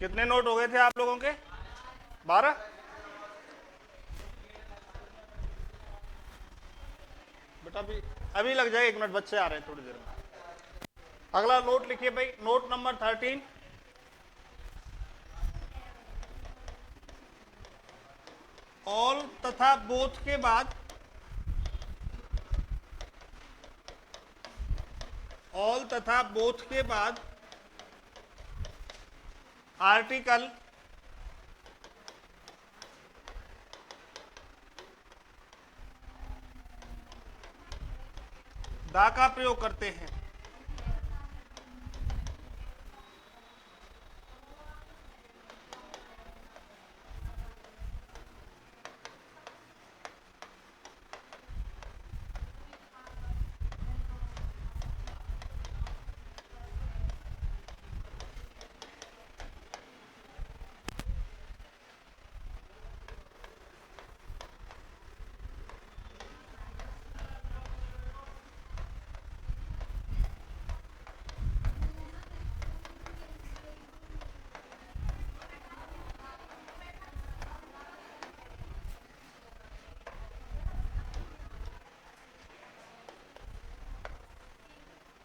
कितने नोट हो गए थे आप लोगों के? 12। बेटा अभी अभी लग जाएगा, 1 मिनट, बच्चे आ रहे हैं थोड़ी देर में। अगला नोट लिखिए भाई, नोट नंबर 13। ऑल तथा बोथ के बाद, ऑल तथा बोथ के बाद आर्टिकल दा का प्रयोग करते हैं।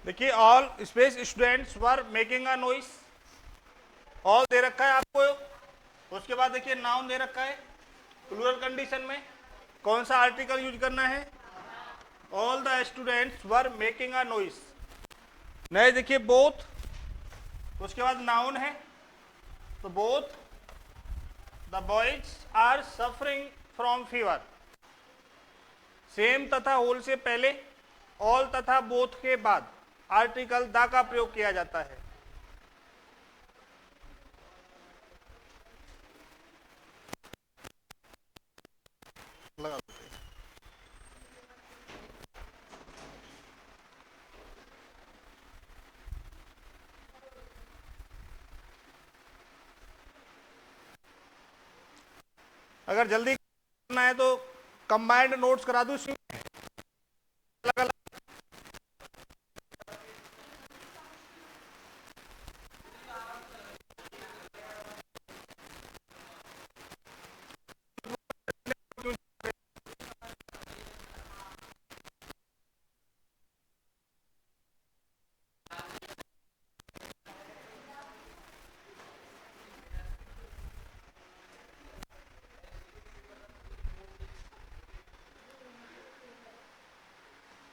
देखिए, all space students were making a noise, all they रखा है आपको। उसके बाद देखिए नाउन दे रखा है, प्लूरल कंडीशन में कौन सा आर्टिकल यूज करना है? All the students were making a noise. नहीं, देखिए बोथ, उसके बाद नाउन है तो both the boys are suffering from fever. Same तथा होल से पहले, ऑल तथा बोथ के बाद आर्टिकल दा का प्रयोग किया जाता है। लगा दो। अगर जल्दी करना है तो कंबाइंड नोट्स करा दूं इसमें, अलग अलग।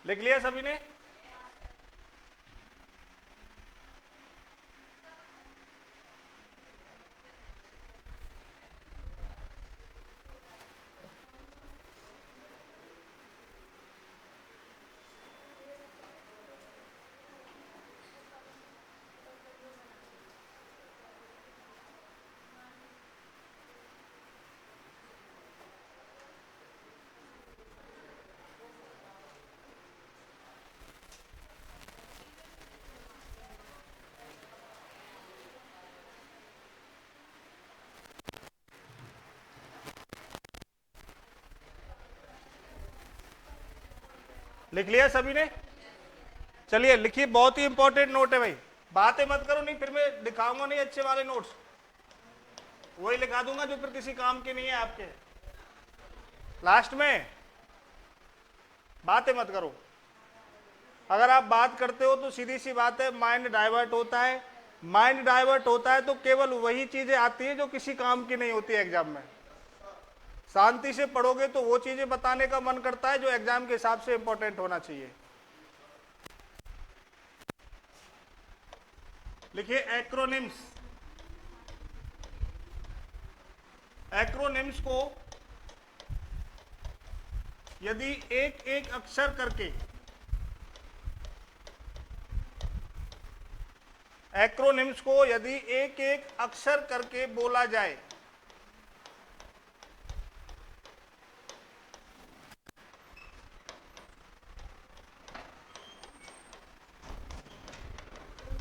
लिख लिया सभी ने? लिख लिया सभी ने? चलिए लिखिए, बहुत ही इंपॉर्टेंट नोट है भाई, बातें मत करो, नहीं फिर मैं दिखाऊंगा नहीं अच्छे वाले नोट्स, वही लिखा दूंगा जो फिर किसी काम के नहीं है आपके। लास्ट में बातें मत करो, अगर आप बात करते हो तो सीधी सी बात है, माइंड डाइवर्ट होता है। माइंड डाइवर्ट होता है तो केवल वही चीजें आती है जो किसी काम की नहीं होती एग्जाम में। शांति से पढ़ोगे तो वो चीजें बताने का मन करता है जो एग्जाम के हिसाब से इंपॉर्टेंट होना चाहिए। लिखिए एक्रोनिम्स। एक्रोनिम्स को यदि एक एक अक्षर करके, एक्रोनिम्स को यदि एक एक अक्षर करके बोला जाए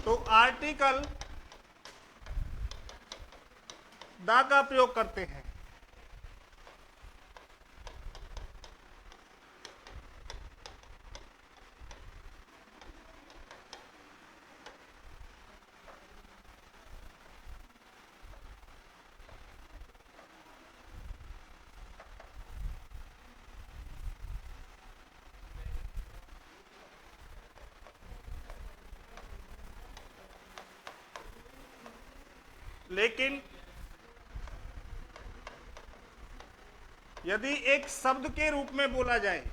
तो आर्टिकल दा का प्रयोग करते हैं। लेकिन यदि एक शब्द के रूप में बोला जाए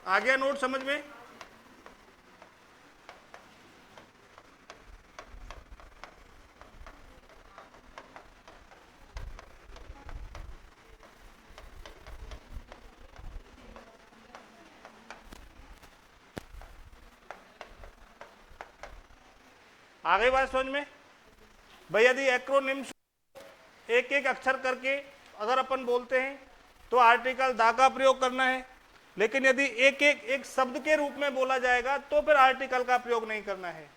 आ गया नोट समझ में? आ गई बात समझ में? भाई यदि एक्रोनिम्स एक एक अक्षर करके अगर अपन बोलते हैं तो आर्टिकल दा का प्रयोग करना है, लेकिन यदि एक शब्द के रूप में बोला जाएगा तो फिर आर्टिकल का प्रयोग नहीं करना है।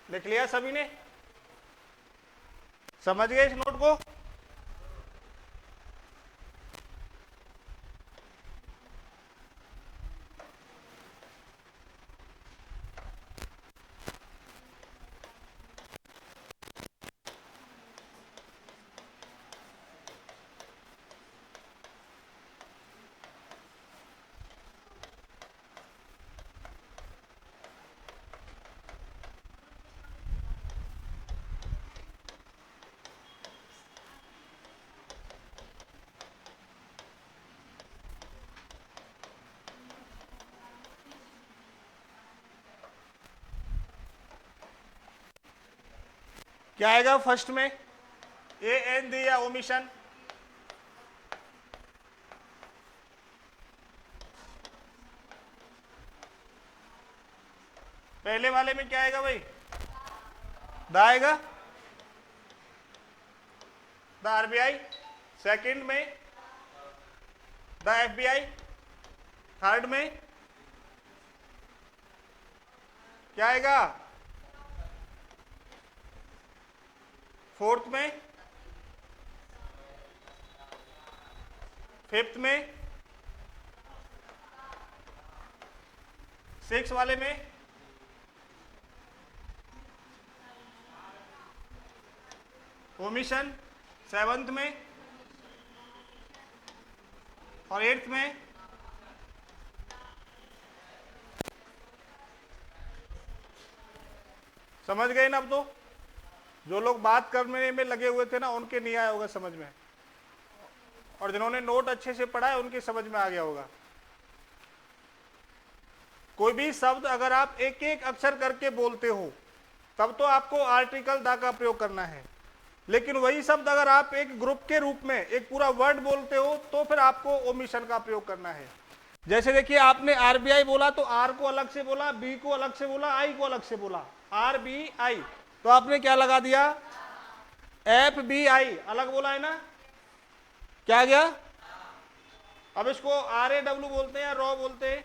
लिख लिया सभी ने? समझ गए इस नोट को? क्या आएगा फर्स्ट में? ए एन दी या ओमिशन? पहले वाले में क्या आएगा भाई? द आएगा, द आरबीआई। सेकंड में द एफबीआई। थर्ड में क्या आएगा? फोर्थ में, फिफ्थ में, सिक्स वाले में ओमिशन, सेवंथ में और एट्थ में समझ गए ना? अब तो जो लोग बात करने में लगे हुए थे ना उनके नहीं आया होगा समझ में, और जिन्होंने नोट अच्छे से पढ़ा है उनके समझ में आ गया होगा। कोई भी शब्द अगर आप एक एक अक्षर करके बोलते हो तब तो आपको आर्टिकल दा का प्रयोग करना है, लेकिन वही शब्द अगर आप एक ग्रुप के रूप में एक पूरा वर्ड बोलते हो तो फिर आपको ओमिशन का प्रयोग करना है। जैसे देखिए आपने आरबीआई बोला तो आर को अलग से बोला, बी को अलग से बोला, आई को अलग से बोला, आर बी आई, तो आपने क्या लगा दिया? एफ बी आई अलग बोला है ना? क्या गया? अब इसको आर ए डब्ल्यू बोलते हैं या रॉ बोलते हैं?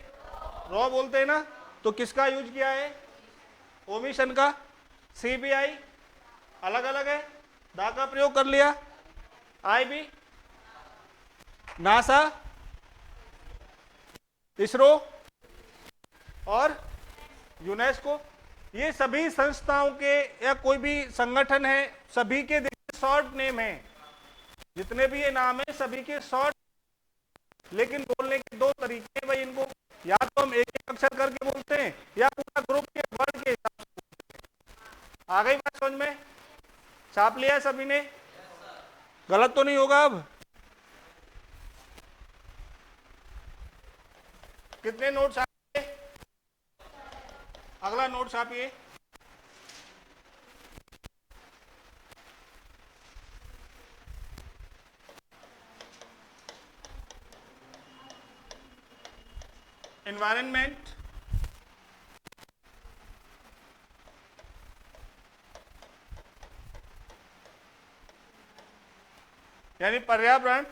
रॉ बोलते हैं ना? तो किसका यूज किया है? ओमिशन का। सीबीआई अलग अलग है, दा का प्रयोग कर लिया। आई बी, नासा, इसरो और यूनेस्को, ये सभी संस्थाओं के या कोई भी संगठन है, सभी के शॉर्ट नेम है। जितने भी ये नाम है सभी के शॉर्ट, लेकिन बोलने के दो तरीके हैं भाई इनको। छाप लिया सभी ने? गलत तो नहीं होगा अब? कितने नोट छापिए? अगला नोट छापिए। एनवायरनमेंट, यानी पर्यावरण,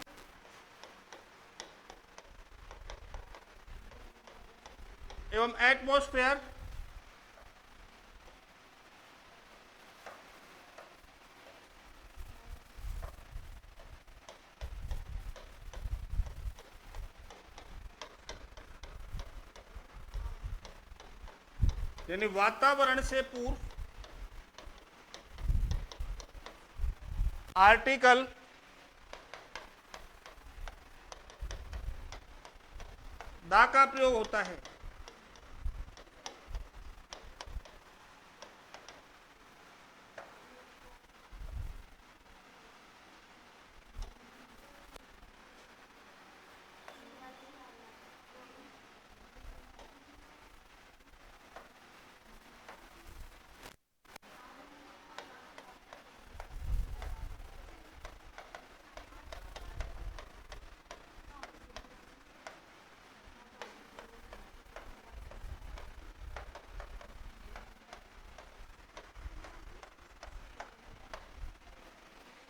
एवं एटमॉस्फेयर, यानी वातावरण से पूर्व आर्टिकल दा का प्रयोग होता है।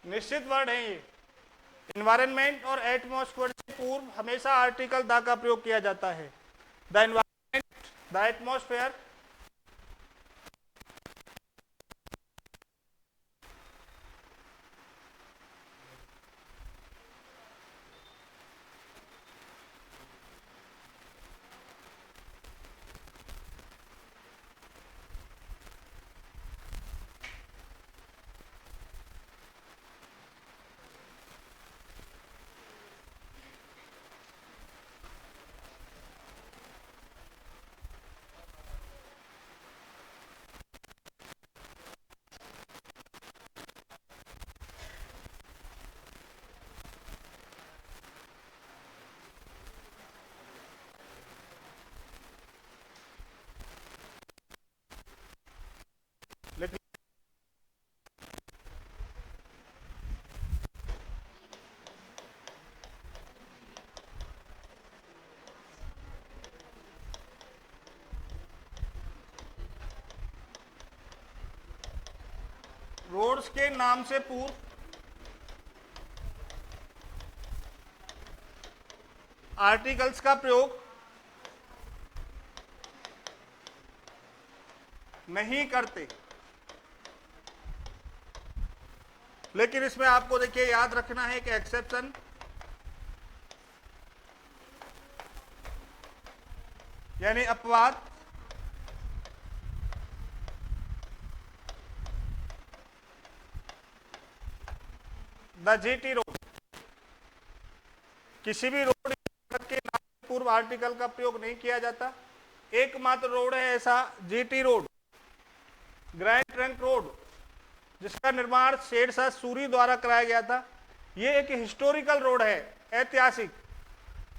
निश्चित वर्ड है ये। इन्वायरमेंट और एटमॉस्फेयर से पूर्व हमेशा आर्टिकल दा का प्रयोग किया जाता है। The environment, the atmosphere, roads के नाम से पूर्व आर्टिकल्स का प्रयोग नहीं करते। लेकिन इसमें आपको देखिए याद रखना है कि एक्सेप्शन, यानी अपवाद, द जीटी रोड, किसी भी रोड के नाम से पूर्व आर्टिकल का प्रयोग नहीं किया जाता। एकमात्र रोड है ऐसा GT road, grand trunk road, जिसका निर्माण शेरशाह सूरी द्वारा कराया गया था। यह एक हिस्टोरिकल रोड है, ऐतिहासिक,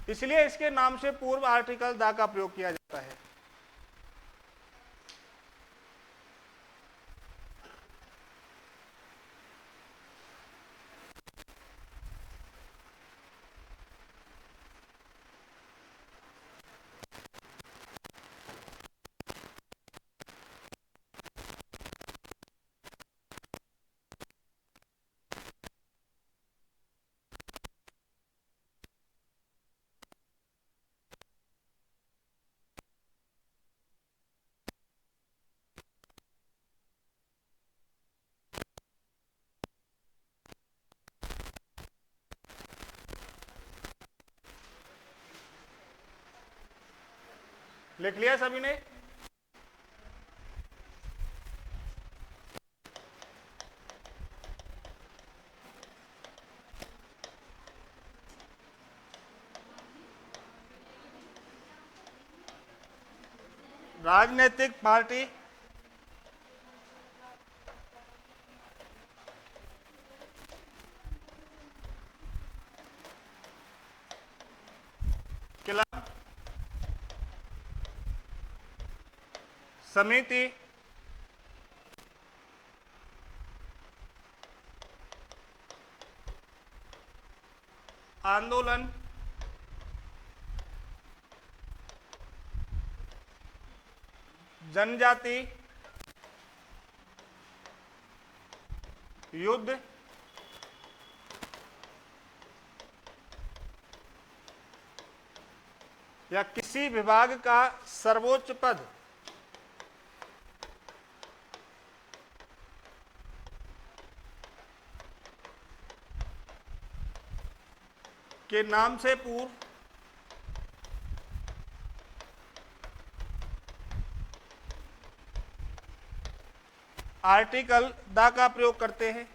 इसलिए इसके नाम से पूर्व आर्टिकल दा का प्रयोग किया जाता है। लिख लिया सभी ने? राजनीतिक पार्टी समिति, आंदोलन, जनजाति, युद्ध, या किसी विभाग का सर्वोच्च पद के नाम से पूर्व आर्टिकल द का प्रयोग करते हैं।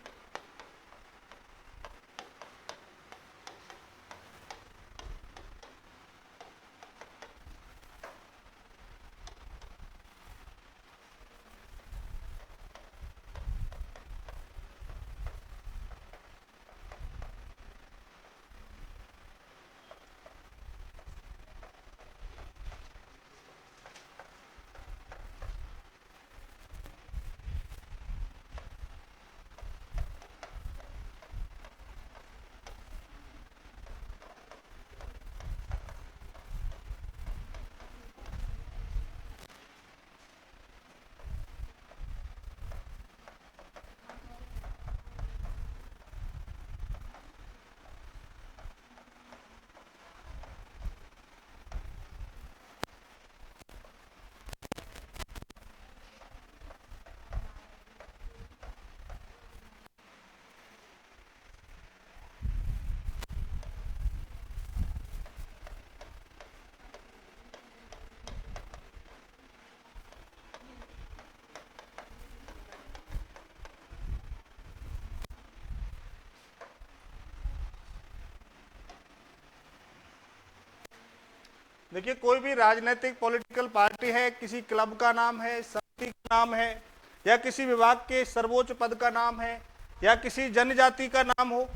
देखिए, कोई भी राजनीतिक पॉलिटिकल पार्टी है, किसी क्लब का नाम है, समिति का नाम है, या किसी विभाग के सर्वोच्च पद का नाम है, या किसी जनजाति का नाम हो,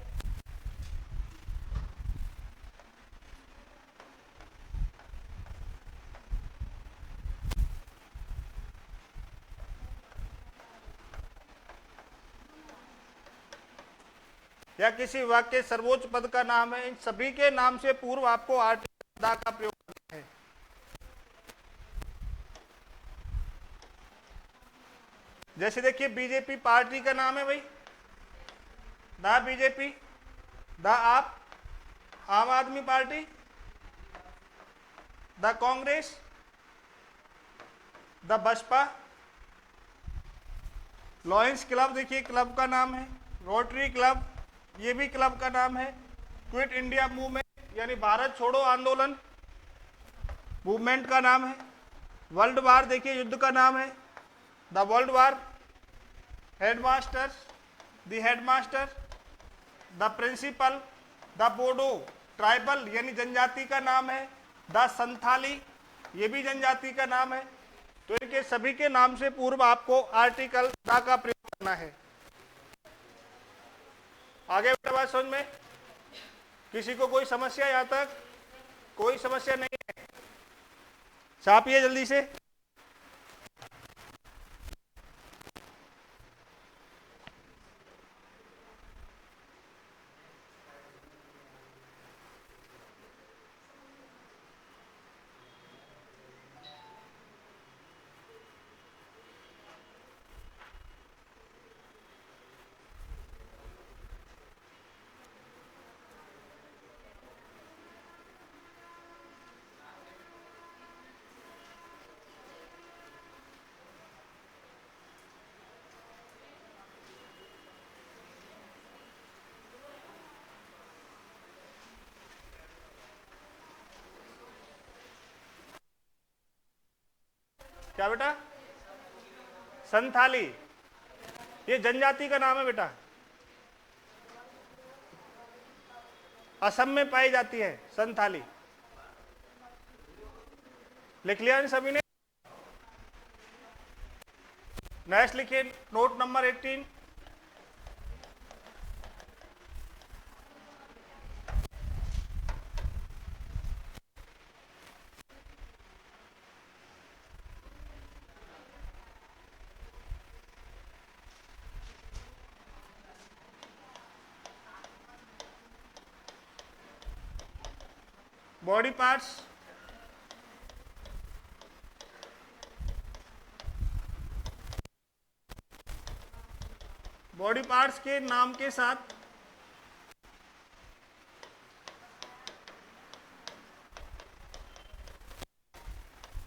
या किसी विभाग के सर्वोच्च पद का नाम है, इन सभी के नाम से पूर्व आपको आर्टिकल द का प्रयोग करना है। जैसे देखिए, बीजेपी पार्टी का नाम है भाई, the BJP, the AAP, Aam Aadmi party, the Congress, the BSP, lions club, देखिए क्लब का नाम है, रोटरी क्लब, ये भी क्लब का नाम है, क्विट इंडिया मूवमेंट यानी भारत छोड़ो आंदोलन मूवमेंट का नाम है, वर्ल्ड वार देखिए युद्ध का नाम है, the world war, headmaster, the headmaster, the principal, the Bodo tribal यानी जनजाति का नाम है, द संथाली ये भी जनजाति का नाम है। तो इनके सभी के नाम से पूर्व आपको आर्टिकल द का प्रयोग करना है। आगे बेटा बात समझ में? किसी को कोई समस्या? यहां तक कोई समस्या नहीं है? छापिए जल्दी से। क्या बेटा? संथाली ये जनजाति का नाम है बेटा, असम में पाई जाती है संथाली। लिख लिया इन सभी ने? नेक्स्ट लिखिए note number 18। Body parts, body parts के नाम के साथ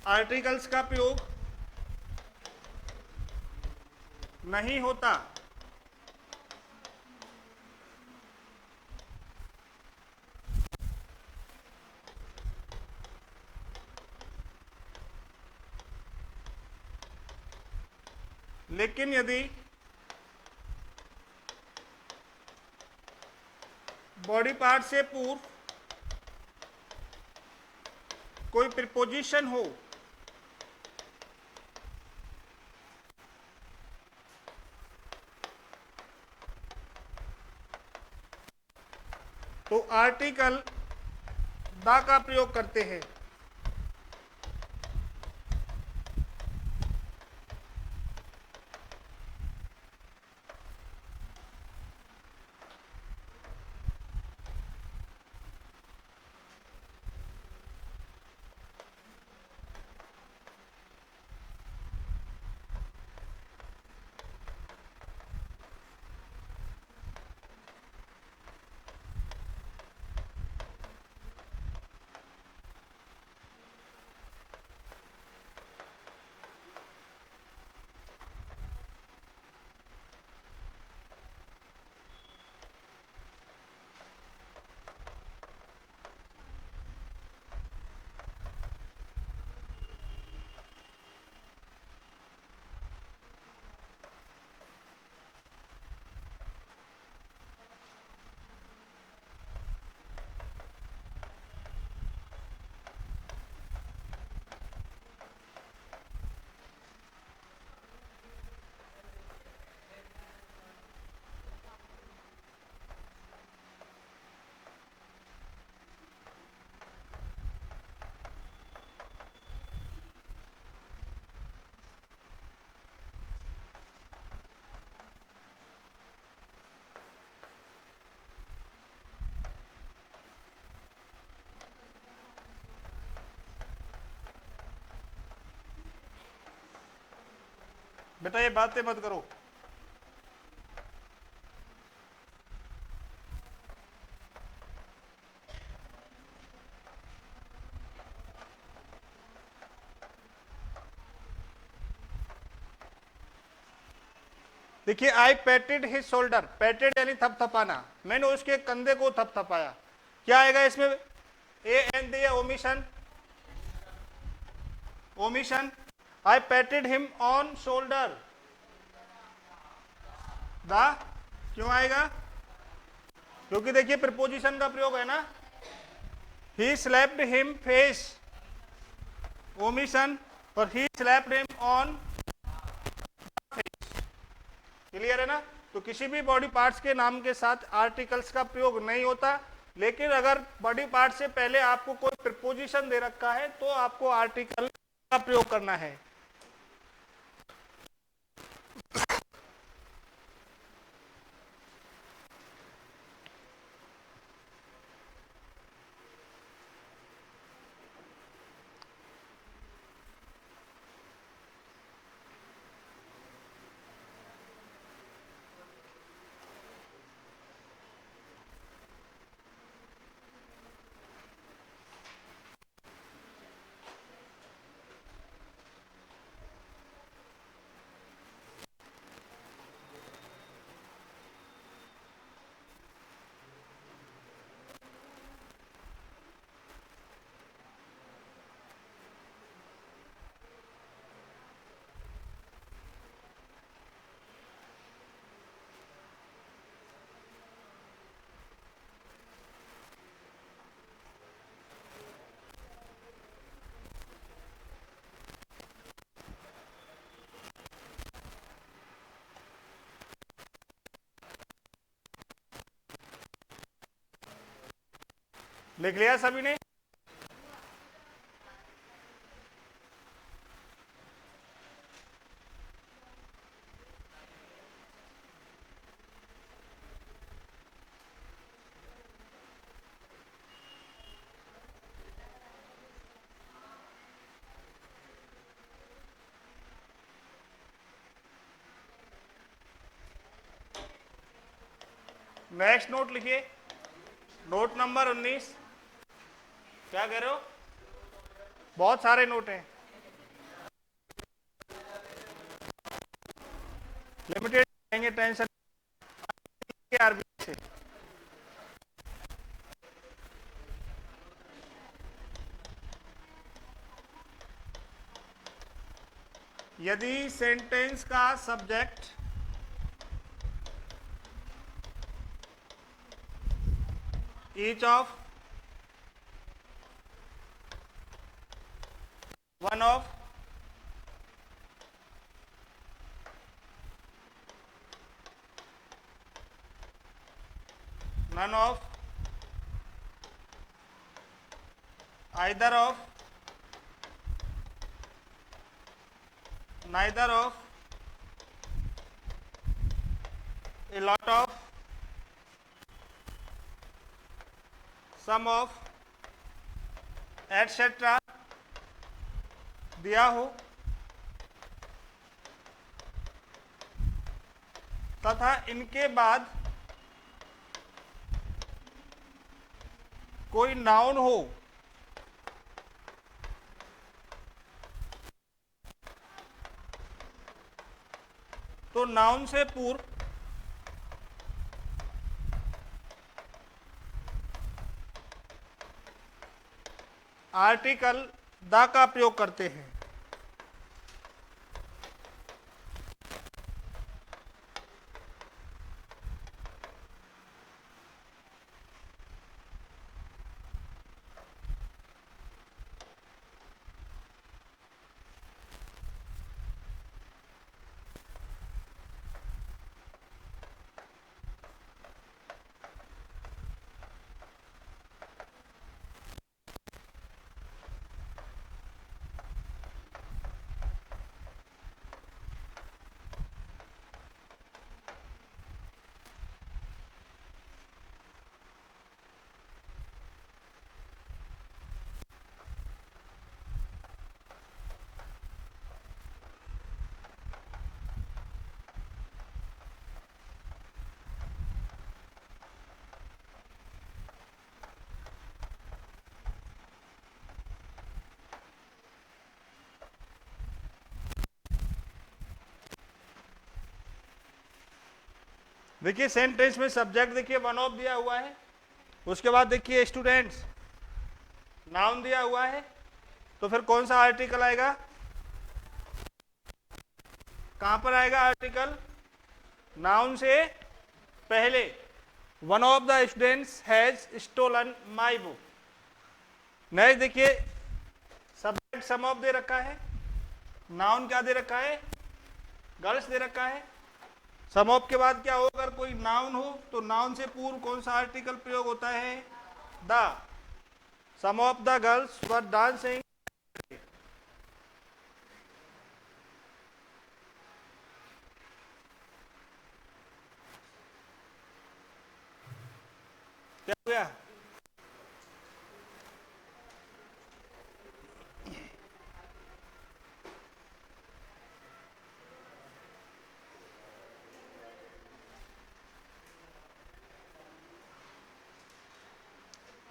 आर्टिकल्स का प्रयोग नहीं होता। लेकिन यदि बॉडी पार्ट से पूर्व कोई प्रीपोजिशन हो तो आर्टिकल द का प्रयोग करते हैं। बेटा ये बातें मत करो। देखिए, आई पैटेड हिज शोल्डर, पैटेड यानी थपथपाना, मैंने उसके कंधे को थपथपाया। क्या आएगा इसमें? ए एन दिया omission, omission. I patted him on shoulder, the क्यों आएगा? क्योंकि देखिए प्रीपोजिशन का प्रयोग है ना। He slapped him face, omission, और he slapped him on, clear है ना। तो किसी भी बॉडी पार्ट्स के नाम के साथ आर्टिकल्स का प्रयोग नहीं होता, लेकिन अगर बॉडी पार्ट से पहले आपको कोई प्रीपोजिशन दे रखा है तो आपको आर्टिकल का प्रयोग करना है। लिख लिया सभी ने? नेक्स्ट नोट लिखिए, नोट नंबर 19। क्या कह रहे हो? बहुत सारे नोट हैं, लिमिटेड रहेंगे, टेंशन के आरबी से। यदि सेंटेंस का subject each of one of none of either of neither of a lot of some of etc दिया हो तथा इनके बाद कोई नाउन हो तो नाउन से पूर्व आर्टिकल द का प्रयोग करते हैं। देखिए सेंटेंस में सब्जेक्ट देखिए वन ऑफ दिया हुआ है, उसके बाद देखिए स्टूडेंट्स नाउन दिया हुआ है, तो फिर कौन सा आर्टिकल आएगा? कहां पर आएगा आर्टिकल? नाउन से पहले। One of the students has stolen my book. Next देखिए सब्जेक्ट सम ऑफ दे रखा है, नाउन क्या दे रखा है? गर्ल्स दे रखा है। सम ऑफ के बाद क्या हो? अगर कोई नाउन हो तो नाउन से पूर्व कौन सा आर्टिकल प्रयोग होता है? The. Some of the girls were dancing. क्या हो गया?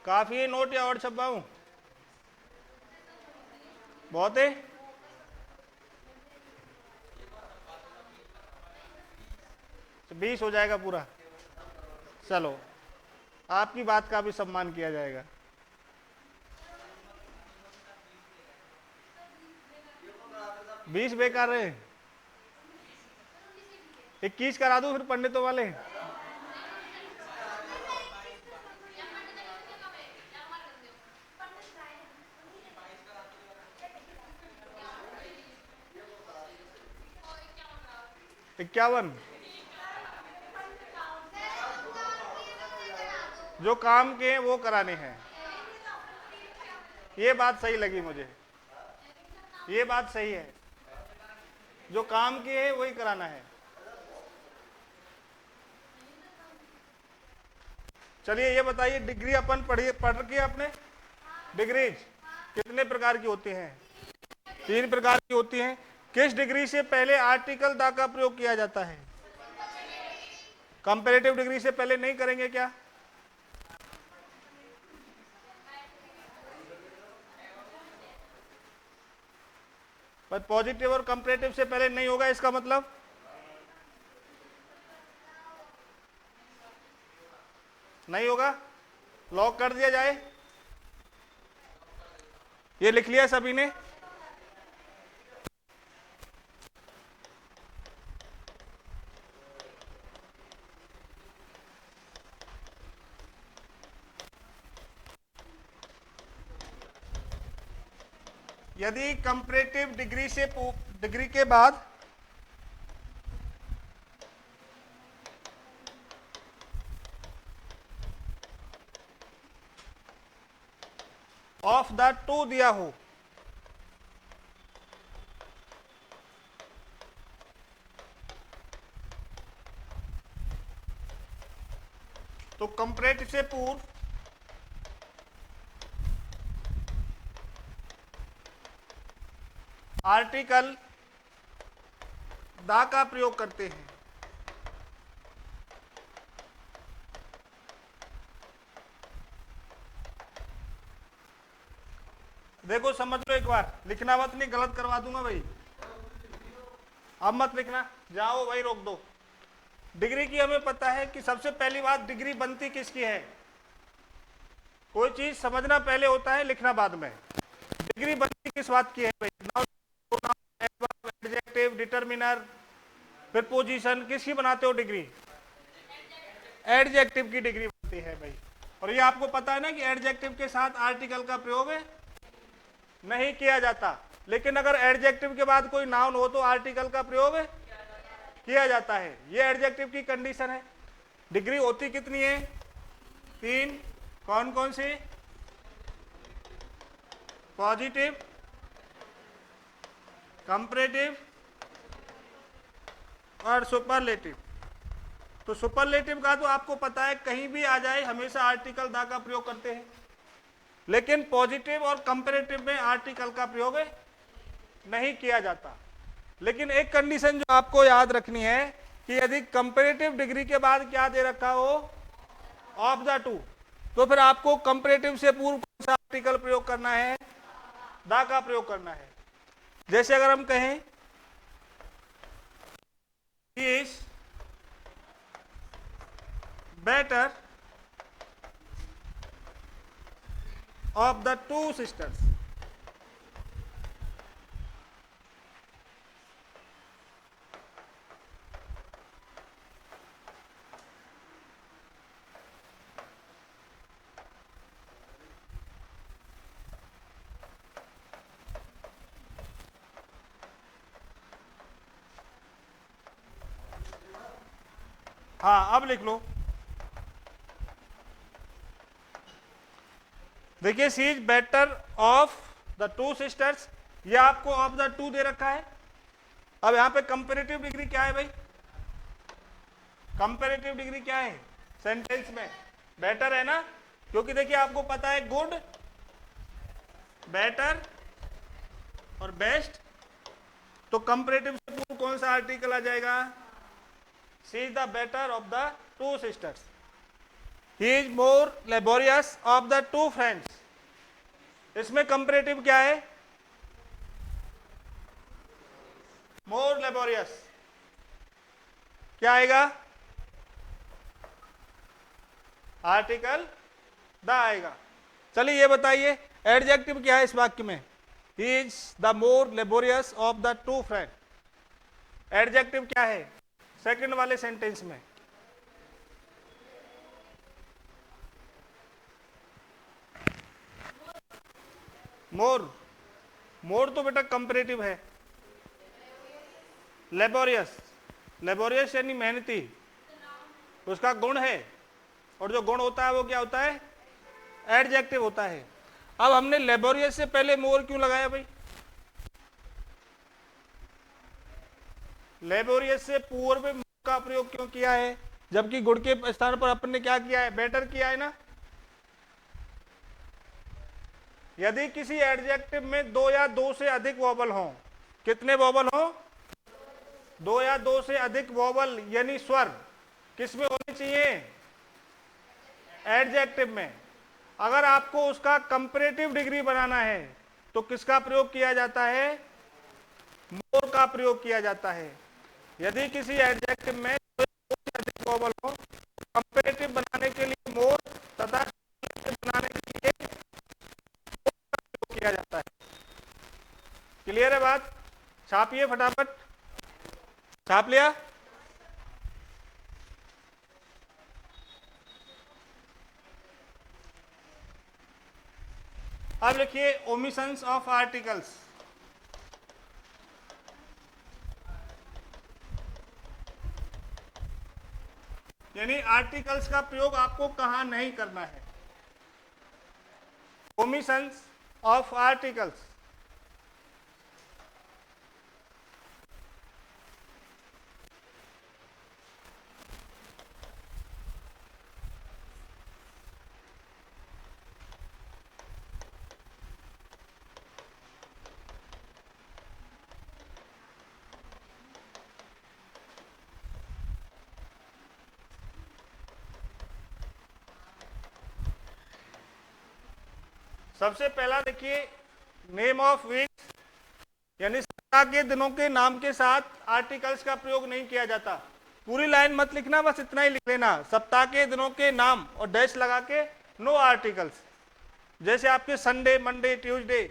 काफी है नोट या और छपाऊं? बहुत है। तो 20 हो जाएगा पूरा। चलो आपकी बात का भी सम्मान किया जाएगा। 20 बेकार है। 21 करा दूं फिर पंडितों वाले? इक्यावन। जो काम के हैं वो कराने हैं। ये बात सही लगी मुझे, ये बात सही है। जो काम के हैं वही कराना है। चलिए ये बताइए, डिग्री अपन पढ़ के आपने डिग्रीज कितने प्रकार की होती हैं? 3 प्रकार की होती हैं। किस डिग्री से पहले आर्टिकल द का प्रयोग किया जाता है? कंपैरेटिव डिग्री से पहले नहीं करेंगे क्या? पर पॉजिटिव और कंपैरेटिव से पहले नहीं होगा, इसका मतलब नहीं होगा। लॉक कर दिया जाए। ये लिख लिया सभी ने? यदि कंपैरेटिव डिग्री के बाद ऑफ द टू दिया हो, तो कंपैरेटिव से पूर्व आर्टिकल दा का प्रयोग करते हैं। देखो समझ लो एक बार, लिखना मत, नहीं गलत करवा दूंगा भाई। अब मत लिखना, जाओ भाई रोक दो। डिग्री की हमें पता है कि सबसे पहली बात, डिग्री बनती किसकी है? कोई चीज समझना पहले होता है, लिखना बाद में। डिग्री बनती किस बात की है भाई? एडजेक्टिव, डिटरमिनर, प्रीपोजिशन, किसकी बनाते हो डिग्री? एडजेक्टिव की डिग्री बनती है भाई। और ये आपको पता है ना कि एडजेक्टिव के साथ आर्टिकल का प्रयोग नहीं किया जाता, लेकिन अगर एडजेक्टिव के बाद कोई नाउन हो तो आर्टिकल का प्रयोग किया जाता है। ये एडजेक्टिव की कंडीशन है। डिग्री होती कितनी है? 3। कौन कौन सी? पॉजिटिव, कंपैरेटिव और सुपरलेटिव। तो सुपरलेटिव का तो आपको पता है, कहीं भी आ जाए हमेशा आर्टिकल दा का प्रयोग करते हैं, लेकिन पॉजिटिव और कंपैरेटिव में आर्टिकल का प्रयोग नहीं किया जाता। लेकिन एक कंडीशन जो आपको याद रखनी है कि यदि कंपैरेटिव डिग्री के बाद क्या दे रखा हो? ऑफ द टू, तो फिर आपको कंपैरेटिव से पूर्व कौन सा आर्टिकल प्रयोग करना है? दा का प्रयोग करना है। जैसे अगर हम कहें he is better of the two sisters, हाँ अब लिख लो। देखिए, she is better of the two sisters, ये आपको ऑफ द टू दे रखा है। अब यहां पे कंपैरेटिव डिग्री क्या है भाई? कंपैरेटिव डिग्री क्या है सेंटेंस में? बेटर है ना, क्योंकि देखिए आपको पता है गुड, बेटर और बेस्ट, तो कंपैरेटिव से पूर्व कौन सा आर्टिकल आ जाएगा? She is the better of the two sisters. He is more laborious of the two friends, इसमें कंपैरेटिव क्या है? More laborious. क्या आएगा? आर्टिकल द आएगा। चलिए ये बताइए एडजेक्टिव क्या है इस वाक्य में? He is the more laborious of the to friend, adjective क्या है सेकंड वाले सेंटेंस में? मोर। मोर तो बेटा कंपैरेटिव है। लेबोरियस, लेबोरियस यानी मेहनती, उसका गुण है, और जो गुण होता है वो क्या होता है? एडजेक्टिव होता है। अब हमने लेबोरियस से पहले मोर क्यों लगाया भाई? लेबोरियस से पूर्व में का प्रयोग क्यों किया है, जबकि गुण के स्थान पर अपन ने क्या किया है? बेटर किया है ना। यदि किसी एडजेक्टिव में दो या दो से अधिक वोवल हों, कितने वोवल हों? दो या दो से अधिक वोवल यानी स्वर, किस में होनी चाहिए? एडजेक्टिव में। अगर आपको उसका कंपैरेटिव डिग्री बनाना है तो किसका प्रयोग किया जाता है? मोर का प्रयोग किया जाता है। यदि किसी एडजेक्टिव में अधिक वोवल हो, कंपैरेटिव बनाने के लिए मोर तथा बनाने के लिए प्रयोग किया जाता है। क्लियर है बात? छापिए फटाफट। छाप लिया? अब लिखिए ओमिशंस ऑफ आर्टिकल्स। यानी आर्टिकल्स का प्रयोग आपको कहां नहीं करना है। Omissions of articles. सबसे पहला देखिए नेम ऑफ वीक्स, यानी सप्ताह के दिनों के नाम के साथ आर्टिकल्स का प्रयोग नहीं किया जाता। पूरी लाइन मत लिखना, बस इतना ही लिख लेना, सप्ताह के दिनों के नाम और डैश लगा के नो आर्टिकल्स। जैसे आपके संडे, मंडे, ट्यूसडे।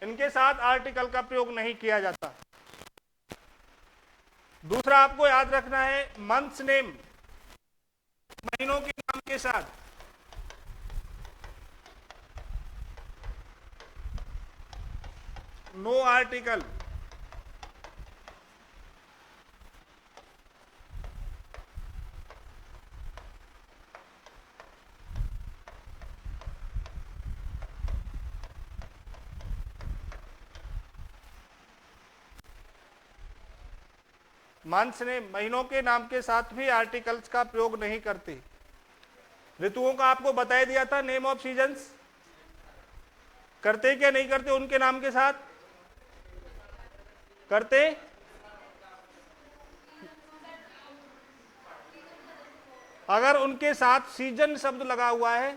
इनके साथ आर्टिकल का प्रयोग नहीं किया जाता। दूसरा आपको याद रखना है मंथ्स नेम, महीनों के नाम के साथ नो आर्टिकल। मंथ्स ने महीनों के नाम के साथ भी आर्टिकल्स का प्रयोग नहीं करते। ऋतुओं का आपको बता दिया था, नेम ऑफ सीजन्स करते क्या नहीं करते? उनके नाम के साथ करते। अगर उनके साथ सीजन शब्द लगा हुआ है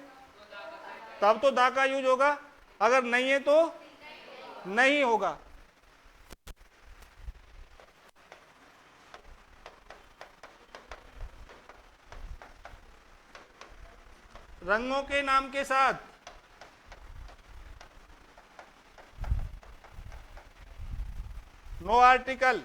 तब तो दा का यूज होगा, अगर नहीं है तो नहीं होगा। रंगों के नाम के साथ नो आर्टिकल।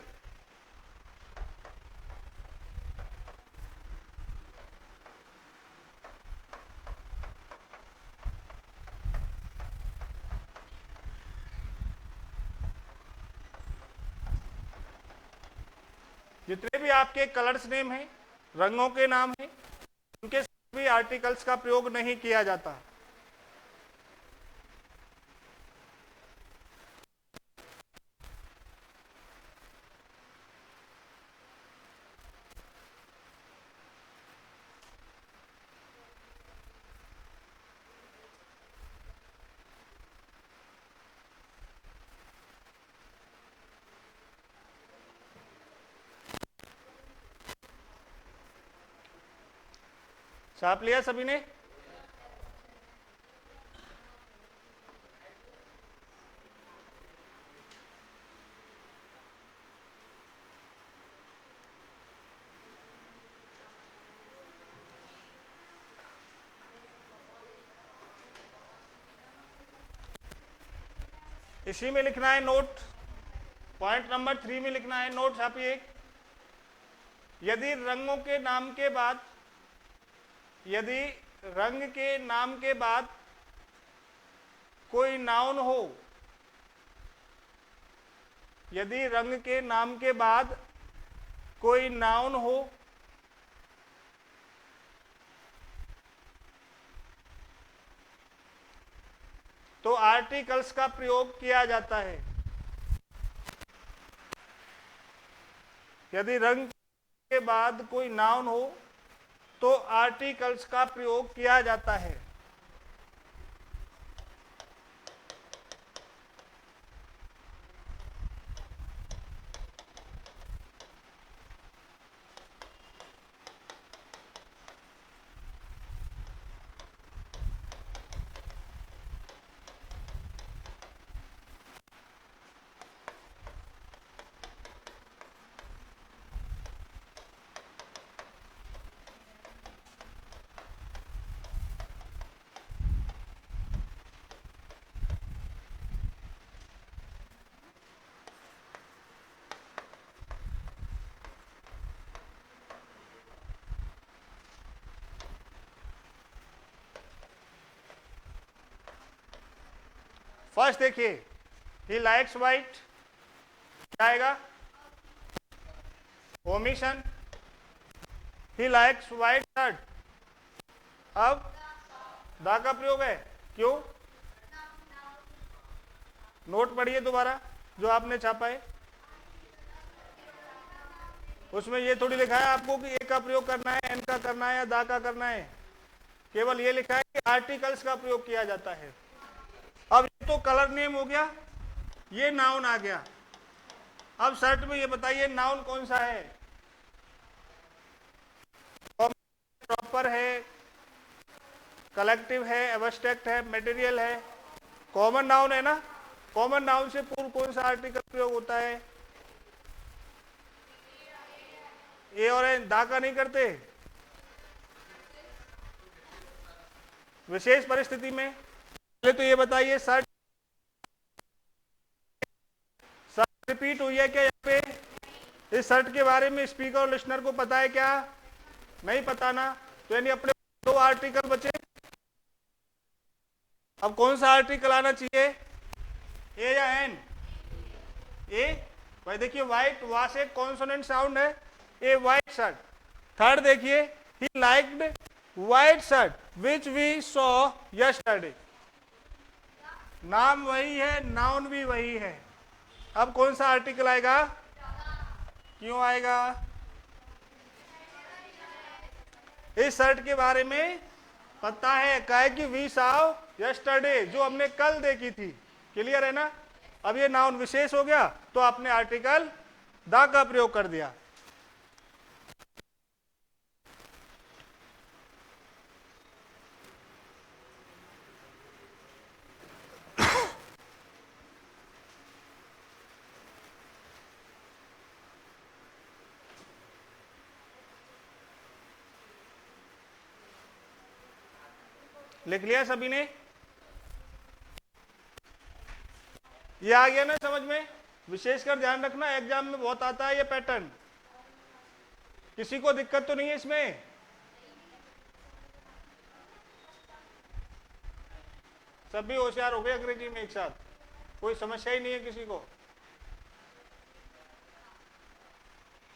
जितने भी आपके कलर्स नेम हैं, रंगों के नाम हैं, उनके साथ भी आर्टिकल्स का प्रयोग नहीं किया जाता। छाप लिया सभी ने? इसी में लिखना है नोट, पॉइंट नंबर 3 में लिखना है नोट। छापिए। यदि रंगों के नाम के बाद, यदि रंग के नाम के बाद कोई नाउन हो, यदि रंग के नाम के बाद कोई नाउन हो तो आर्टिकल्स का प्रयोग किया जाता है। यदि रंग के बाद कोई नाउन हो तो आर्टिकल्स का प्रयोग किया जाता है। फर्स्ट देखिए, ही लाइक्स व्हाइट, क्या आएगा? Omission. He likes white shirt, अब दा का प्रयोग है, क्यों? नोट पढ़िए दोबारा जो आपने छापा है, उसमें ये थोड़ी लिखा है आपको कि ए का प्रयोग करना है, एन का करना है या दा का करना है, केवल ये लिखा है कि आर्टिकल्स का प्रयोग किया जाता है। अब ये तो कलर नेम हो गया, ये नाउन आ गया। अब शर्ट में ये बताइए नाउन कौन सा है? प्रॉपर है, कलेक्टिव है, एब्स्ट्रैक्ट है, मटेरियल है, कॉमन नाउन है ना। कॉमन नाउन से पूर्व कौन सा आर्टिकल प्रयोग होता है? ए और एन, दा का नहीं करते। विशेष परिस्थिति में पहले तो ये बताइए, शर्ट रिपीट हुई है क्या यहाँ पे? इस शर्ट के बारे में स्पीकर और लिसनर को पता है क्या? नहीं पता ना, तो यानी अपने दो आर्टिकल बचे। अब कौन सा आर्टिकल आना चाहिए, ए या एन? ए। भाई देखिए व्हाइट, वहां से कॉन्सोनेंट साउंड है, ए व्हाइट शर्ट। थर्ड देखिए, he liked white shirt which we saw yesterday. नाम वही है, नाउन भी वही है। अब कौन सा आर्टिकल आएगा? क्यों आएगा? इस शर्ट के बारे में पता है, काहे कि वी साव यस्टरडे, जो हमने कल देखी थी। क्लियर है ना? अब ये नाउन विशेष हो गया, तो आपने आर्टिकल द का प्रयोग कर दिया। लिख लिया सभी ने? ये आ गया ना समझ में? विशेषकर ध्यान रखना, एग्जाम में बहुत आता है ये पैटर्न। किसी को दिक्कत तो नहीं है इसमें? सभी होशियार हो गए अंग्रेजी में एक साथ, कोई समस्या ही नहीं है किसी को।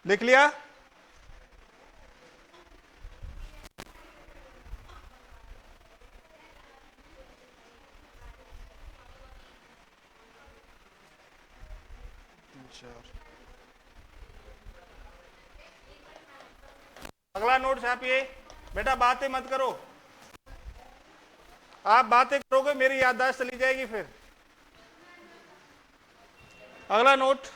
लिख लिया? अगला नोट छापिए। बेटा बातें मत करो, आप बातें करोगे मेरी याददाश्त चली जाएगी फिर। अगला नोट,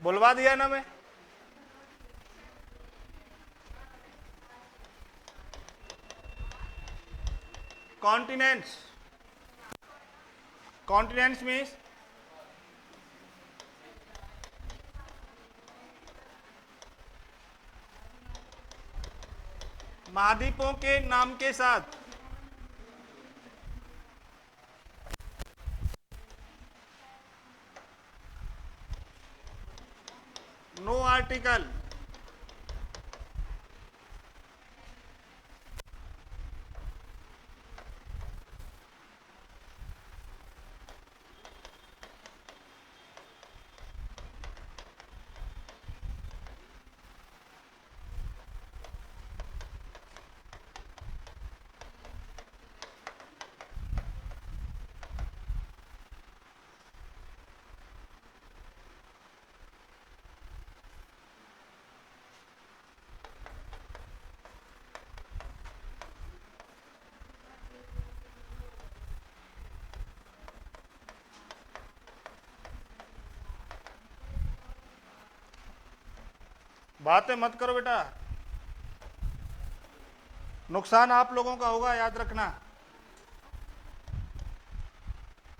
बुलवा दिया ना मैं? कॉन्टिनेंट्स। कॉन्टिनेंट्स मीन्स महाद्वीपों के नाम के साथ नो आर्टिकल। बातें मत करो बेटा, नुकसान आप लोगों का होगा, याद रखना।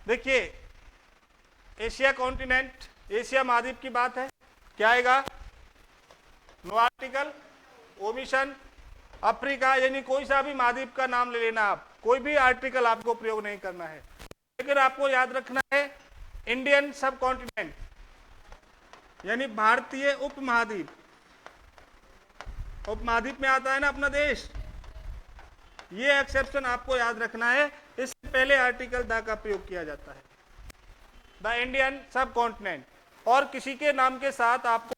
देखिए एशिया कॉन्टिनेंट, एशिया महाद्वीप की बात है, क्या आएगा? No article, omission. अफ्रीका, यानी कोई सा भी महाद्वीप का नाम ले लेना आप, कोई भी आर्टिकल आपको प्रयोग नहीं करना है। लेकिन आपको याद रखना है इंडियन सब कॉन्टिनेंट, यानी भारतीय उपमहाद्वीप। उपमहाद्वीप में आता है ना अपना देश, ये एक्सेप्शन आपको याद रखना है, इससे पहले आर्टिकल द का प्रयोग किया जाता है। द इंडियन सब कॉन्टिनेंट, और किसी के नाम के साथ आपको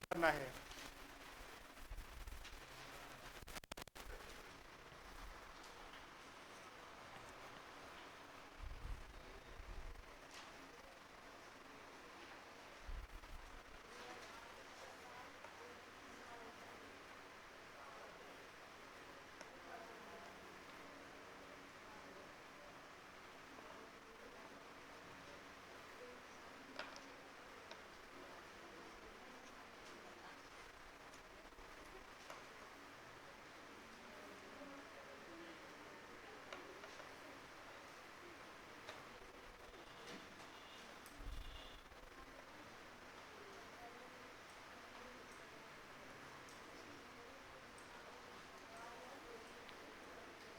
करना है।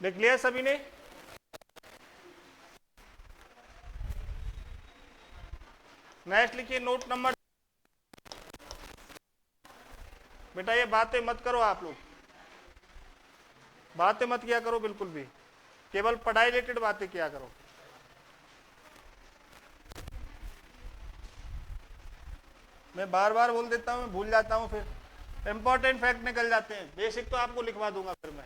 लिख लिया सभी ने? नेक्स्ट लिखिए नोट नंबर। बेटा ये बातें मत करो, आप लोग बातें मत किया करो बिल्कुल भी, केवल पढ़ाई रिलेटेड बातें किया करो। मैं बार बार बोल देता हूँ, मैं भूल जाता हूँ, फिर इंपॉर्टेंट फैक्ट निकल जाते हैं। बेसिक तो आपको लिखवा दूंगा फिर मैं।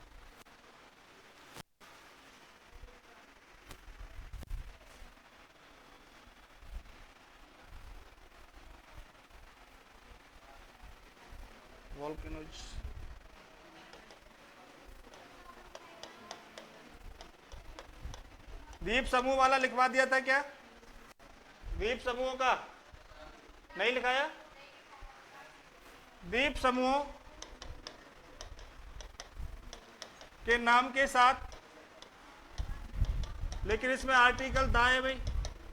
वोल्केनोज, द्वीप समूह वाला लिखवा दिया था क्या? द्वीप समूहों का नहीं लिखाया? द्वीप समूह के नाम के साथ, लेकिन इसमें आर्टिकल द है भाई,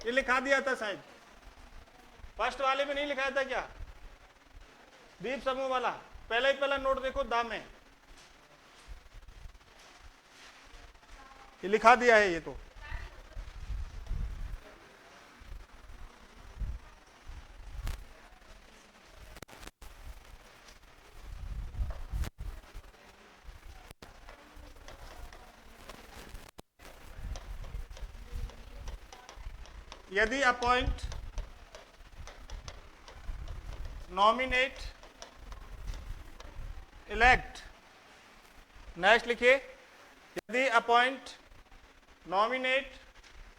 ये लिखा दिया था शायद, फर्स्ट वाले में नहीं लिखाया था क्या? द्वीप समूह वाला पहला ही पहला नोट देखो, द में ये लिखा दिया है। ये तो यदि अपॉइंट, नॉमिनेट, इलेक्ट, नेक्स्ट लिखिए, यदि अपॉइंट, नॉमिनेट,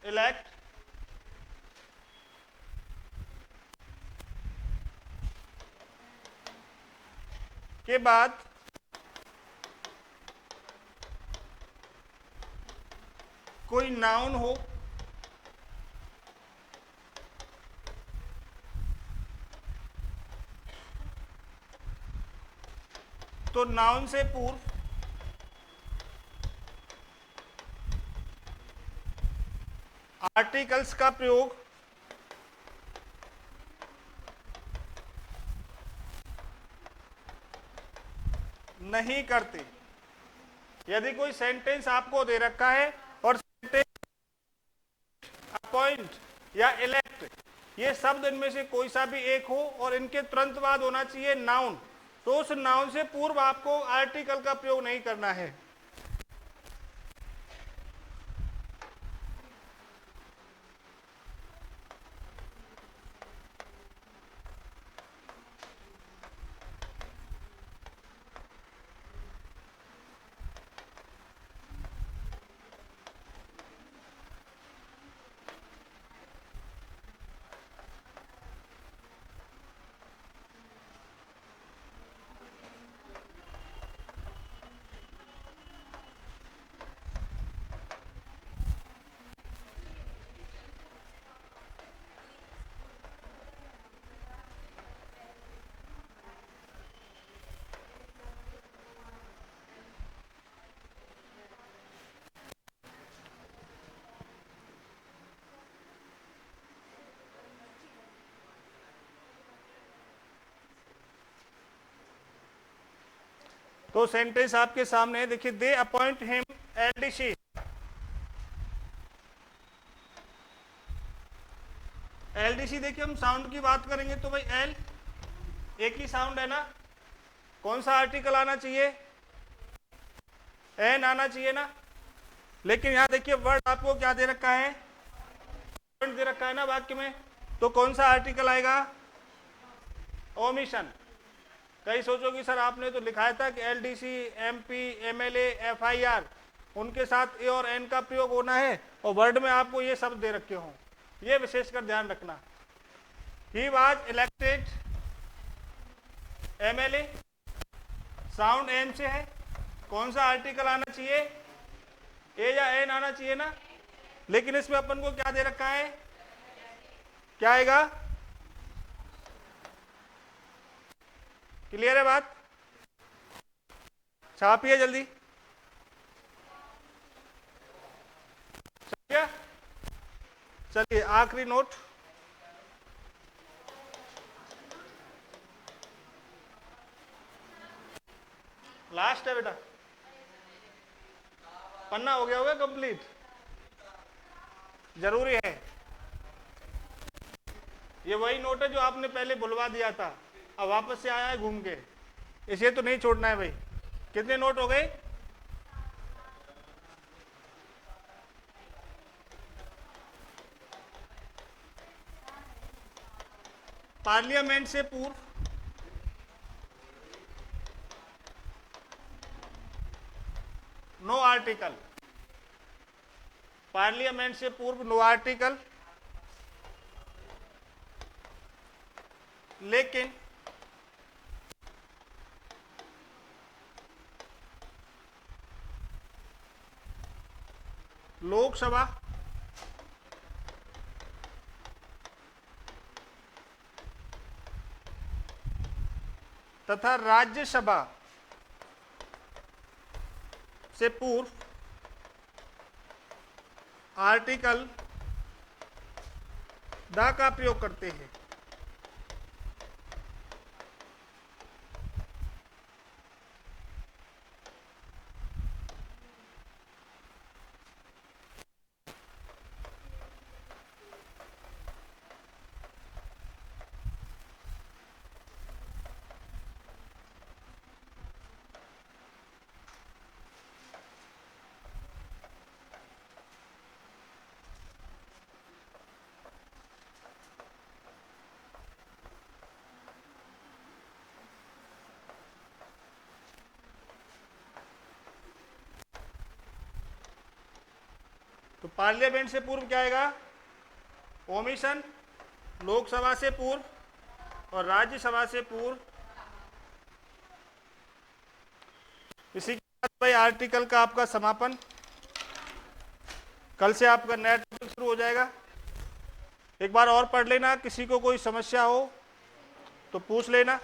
इलेक्ट के बाद कोई नाउन हो, तो नाउन से पूर्व आर्टिकल्स का प्रयोग नहीं करते। यदि कोई सेंटेंस आपको दे रखा है और सेंटेंस अपॉइंट या इलेक्ट, ये शब्द इनमें से कोई सा भी एक हो और इनके तुरंत बाद होना चाहिए नाउन, तो उस नाउन से पूर्व आपको आर्टिकल का प्रयोग नहीं करना है। तो सेंटेंस आपके सामने है, देखिए, दे अपॉइंट हिम एलडीसी। एलडीसी देखिए, हम साउंड की बात करेंगे तो भाई एल एक ही साउंड है ना, कौन सा आर्टिकल आना चाहिए? एन आना चाहिए ना, लेकिन यहां देखिए वर्ड आपको क्या दे रखा है, दे रखा है ना वाक्य में, तो कौन सा आर्टिकल आएगा, ओमिशन। कई सोचोगे सर आपने तो लिखाया था कि एलडीसी, एमपी, एमएलए, एफआईआर, उनके साथ ए और एन का प्रयोग होना है, और वर्ड में आपको ये शब्द दे रखे हों, ये विशेषकर ध्यान रखना। ही वाज इलेक्टेड, एमएलए, साउंड एम से है, कौन सा आर्टिकल आना चाहिए, ए या एन आना चाहिए ना, लेकिन इसमें अपन को क्या दे रखा है, क्या आएगा, क्लियर है बात, छापिए जल्दी, चलिए आखिरी नोट, लास्ट है बेटा, पन्ना हो गया होगा कंप्लीट, जरूरी है, ये वही नोट है जो आपने पहले बुलवा दिया था, अब वापस से आया है घूम के, इसे तो नहीं छोड़ना है भाई। कितने नोट हो गए, पार्लियामेंट से पूर्व नो आर्टिकल, पार्लियामेंट से पूर्व नो आर्टिकल, लेकिन लोकसभा तथा राज्यसभा से पूर्व आर्टिकल द का प्रयोग करते हैं। तो पार्लियामेंट से पूर्व क्या आएगा, ओमिशन, लोकसभा से पूर्व और राज्यसभा से पूर्व। इसी के साथ भाई आर्टिकल का आपका समापन, कल से आपका नया टॉपिक शुरू हो जाएगा। एक बार और पढ़ लेना, किसी को कोई समस्या हो तो पूछ लेना।